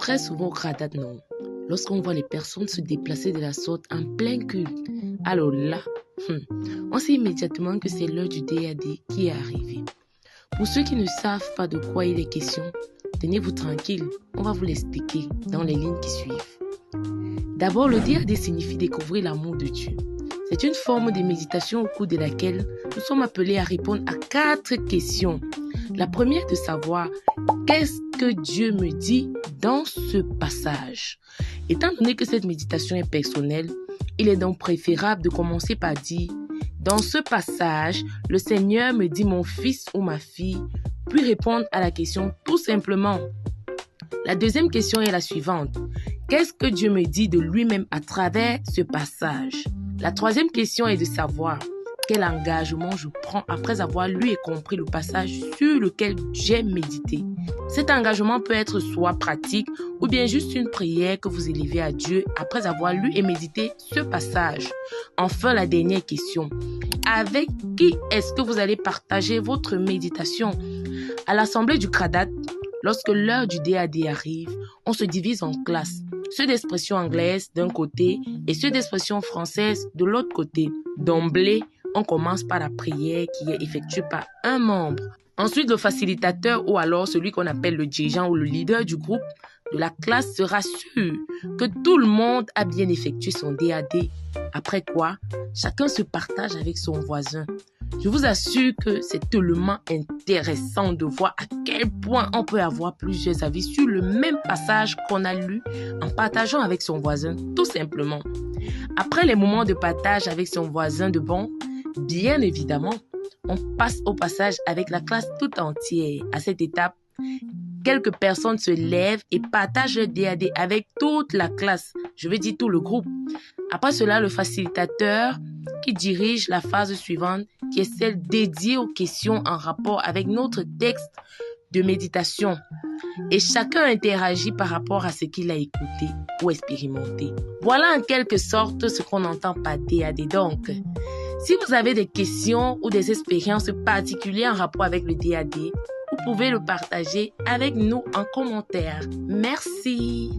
Très souvent au Kradat, non. Lorsqu'on voit les personnes se déplacer de la sorte en plein culte, alors là, on sait immédiatement que c'est l'heure du DAD qui est arrivée. Pour ceux qui ne savent pas de quoi il est question, tenez-vous tranquille, on va vous l'expliquer dans les lignes qui suivent. D'abord, le DAD signifie découvrir l'amour de Dieu. C'est une forme de méditation au cours de laquelle nous sommes appelés à répondre à 4 questions. La première de savoir qu'est-ce que Dieu me dit dans ce passage. Étant donné que cette méditation est personnelle, il est donc préférable de commencer par dire « Dans ce passage, le Seigneur me dit mon fils ou ma fille », puis répondre à la question tout simplement. La deuxième question est la suivante. Qu'est-ce que Dieu me dit de lui-même à travers ce passage? La troisième question est de savoir quel engagement je prends après avoir lu et compris le passage sur lequel j'ai médité. Cet engagement peut être soit pratique ou bien juste une prière que vous élevez à Dieu après avoir lu et médité ce passage. Enfin, la dernière question. Avec qui est-ce que vous allez partager votre méditation? À l'assemblée du Kradat, lorsque l'heure du DAD arrive, on se divise en classes. Ceux d'expression anglaise d'un côté et ceux d'expression française de l'autre côté. D'emblée, on commence par la prière qui est effectuée par un membre. Ensuite, le facilitateur ou alors celui qu'on appelle le dirigeant ou le leader du groupe de la classe se rassure que tout le monde a bien effectué son DAD. Après quoi, chacun se partage avec son voisin. Je vous assure que c'est tellement intéressant de voir à quel point on peut avoir plusieurs avis sur le même passage qu'on a lu en partageant avec son voisin, tout simplement. Après les moments de partage avec son voisin de bon, bien évidemment, on passe au passage avec la classe tout entière. À cette étape, quelques personnes se lèvent et partagent le DAD avec toute la classe, je veux dire tout le groupe. Après cela, le facilitateur qui dirige la phase suivante, qui est celle dédiée aux questions en rapport avec notre texte de méditation. Et chacun interagit par rapport à ce qu'il a écouté ou expérimenté. Voilà en quelque sorte ce qu'on entend par DAD. Donc, si vous avez des questions ou des expériences particulières en rapport avec le DAD, vous pouvez le partager avec nous en commentaire. Merci.